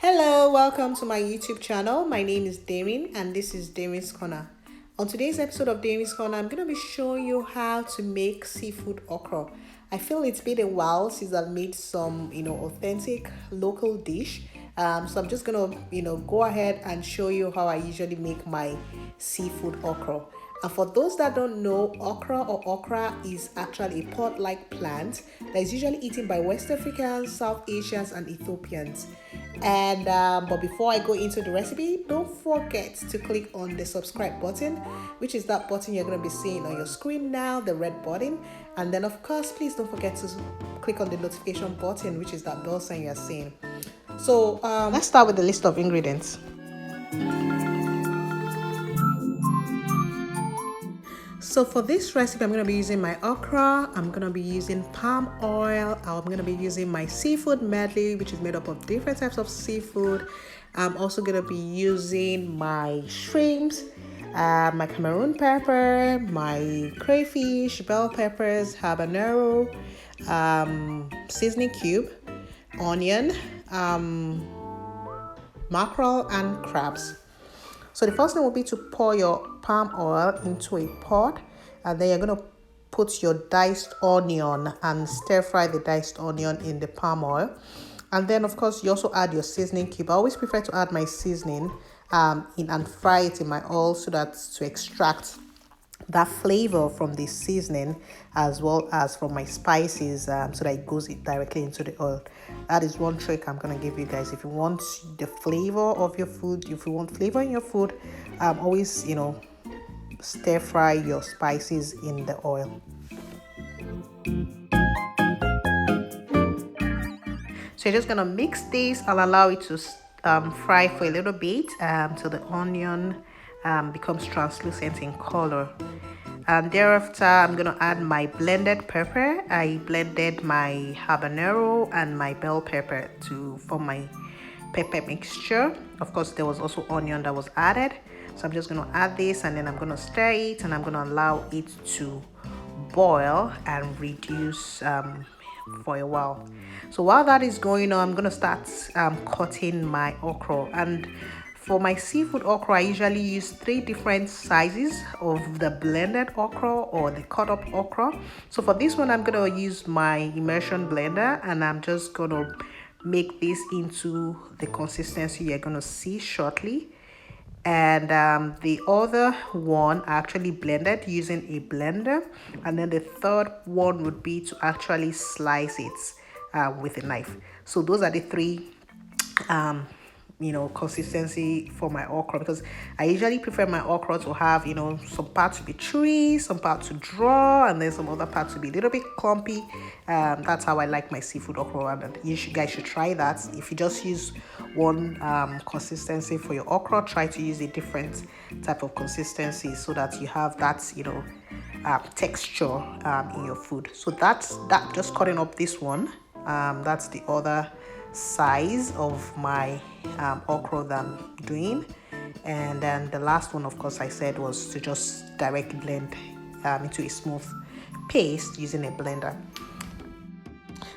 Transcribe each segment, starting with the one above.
Hello, welcome to my YouTube channel. My name is Darin and this is DerinsCorner. On today's episode of DerinsCorner, I'm going to be showing you how to make seafood okra. I feel it's been a while since I've made some, authentic local dish. So I'm just going to, go ahead and show you how I usually make my seafood okra. And for those that don't know, okra is actually a pod-like plant that is usually eaten by West Africans, South Asians, and Ethiopians. And but before I go into the recipe, don't forget to click on the subscribe button, which is that button you're going to be seeing on your screen now, the red button. And then of course, please don't forget to click on the notification button, which is that bell sign you're seeing. So let's start with the list of ingredients. So for this recipe, I'm going to be using my okra, I'm going to be using palm oil, I'm going to be using my seafood medley, which is made up of different types of seafood. I'm also going to be using my shrimps, my Cameroon pepper, my crayfish, bell peppers, habanero, seasoning cube, onion, mackerel, and crabs. So the first thing will be to pour your palm oil into a pot, and then you're going to put your diced onion and stir fry the diced onion in the palm oil. And then of course you also add your seasoning cube. I always prefer to add my seasoning in and fry it in my oil so that to extract that flavor from the seasoning as well as from my spices, so that it goes directly into the oil. That is one trick I'm gonna give you guys. If you want the flavor of your food, if you want flavor in your food, always stir fry your spices in the oil. So you're just gonna mix this. I'll allow it to fry for a little bit till the onion becomes translucent in color. And thereafter, I'm gonna add my blended pepper. I blended my habanero and my bell pepper to form my pepper mixture. Of course, there was also onion that was added. So I'm just gonna add this, and then I'm gonna stir it, and I'm gonna allow it to boil and reduce for a while. So while that is going on, I'm gonna start cutting my okra. And for my seafood okra, I usually use 3 different sizes of the blended okra or the cut up okra. So for this one, I'm gonna use my immersion blender, and I'm just gonna make this into the consistency you're gonna see shortly. And the other one I actually blended using a blender, and then the third one would be to actually slice it with a knife. So those are the 3 consistency for my okra, because I usually prefer my okra to have some part to be chewy, some part to draw, and then some other part to be a little bit clumpy. That's how I like my seafood okra, and you guys should try that. If you just use one consistency for your okra, try to use a different type of consistency so that you have that texture in your food. So that's that. Just cutting up this one. That's the other size of my okra that I'm doing. And then the last one, of course, I said was to just directly blend into a smooth paste using a blender.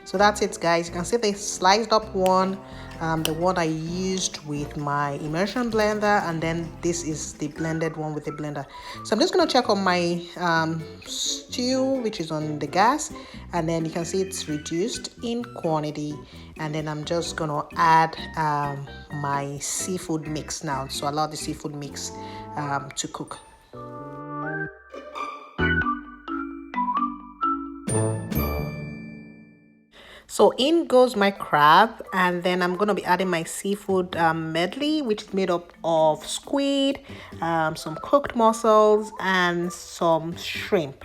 So that's it, guys. You can see the sliced up one, the one I used with my immersion blender, and then this is the blended one with the blender. So I'm just going to check on my stew, which is on the gas, and then you can see it's reduced in quantity. And then I'm just going to add my seafood mix now. So allow the seafood mix to cook. So in goes my crab, and then I'm going to be adding my seafood medley, which is made up of squid, some cooked mussels, and some shrimp.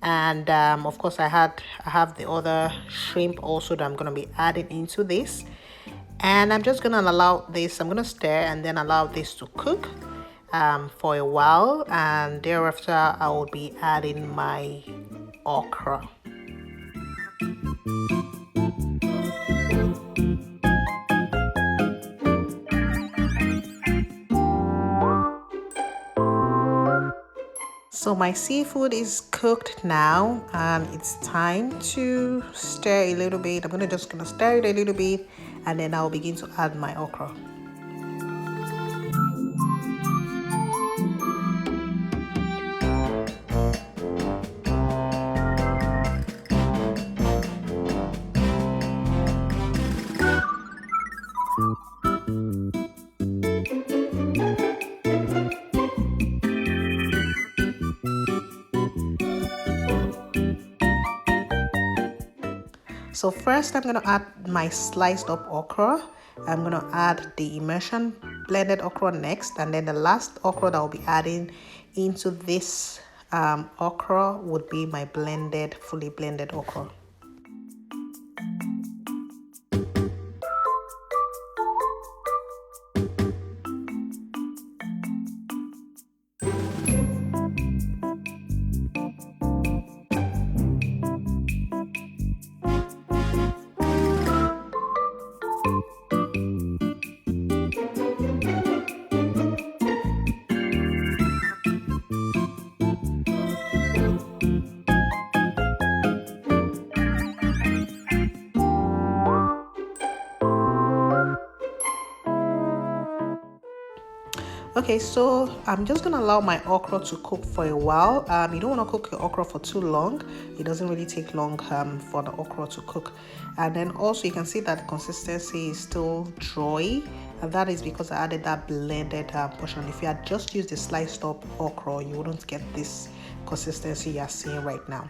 And of course I have the other shrimp also that I'm going to be adding into this. And I'm just going to allow this, I'm going to stir and then allow this to cook for a while. And thereafter I will be adding my okra. So my seafood is cooked now, and it's time to stir a little bit. I'm just gonna stir it a little bit, and then I'll begin to add my okra. So first I'm going to add my sliced up okra. I'm going to add the immersion blended okra next, and then the last okra that I'll be adding into this okra would be my fully blended okra. Okay, so I'm just gonna allow my okra to cook for a while. You don't want to cook your okra for too long. It doesn't really take long for the okra to cook. And then also you can see that the consistency is still dry, and that is because I added that blended portion. If you had just used the sliced up okra, you wouldn't get this consistency you're seeing right now.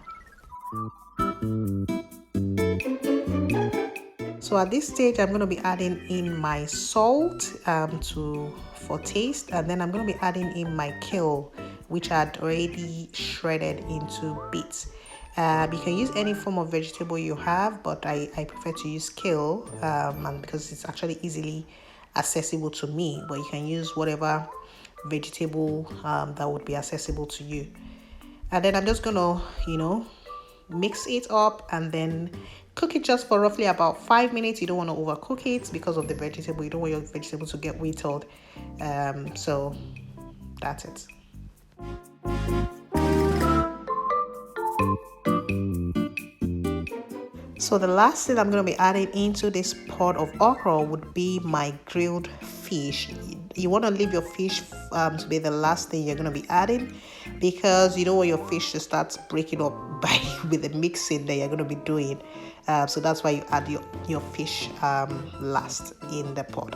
So at this stage, I'm going to be adding in my salt for taste, and then I'm going to be adding in my kale, which I had already shredded into bits. You can use any form of vegetable you have, but I prefer to use kale and because it's actually easily accessible to me, but you can use whatever vegetable that would be accessible to you. And then I'm just going to, mix it up and then cook it just for roughly about 5 minutes. You don't want to overcook it because of the vegetable. You don't want your vegetable to get whittled. So that's it. So the last thing I'm going to be adding into this pot of okra would be my grilled fish. You want to leave your fish to be the last thing you're going to be adding, because you don't want your fish to start breaking up with the mixing that you're going to be doing. So that's why you add your fish last in the pot.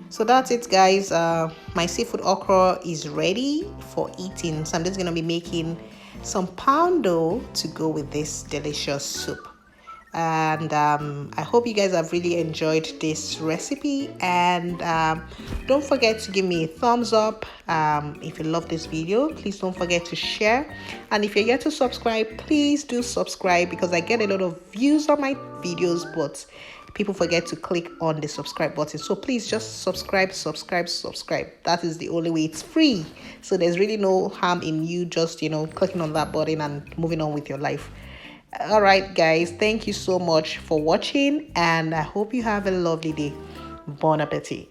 So that's it, guys. My seafood okra is ready for eating. So I'm just going to be making some poundo to go with this delicious soup. And I hope you guys have really enjoyed this recipe, and don't forget to give me a thumbs up. If you love this video, please don't forget to share, and if you're yet to subscribe, please do subscribe, because I get a lot of views on my videos, but people forget to click on the subscribe button. So please just subscribe. That is the only way. It's free, so there's really no harm in you just clicking on that button and moving on with your life. All right, guys, thank you so much for watching, and I hope you have a lovely day. Bon appetit.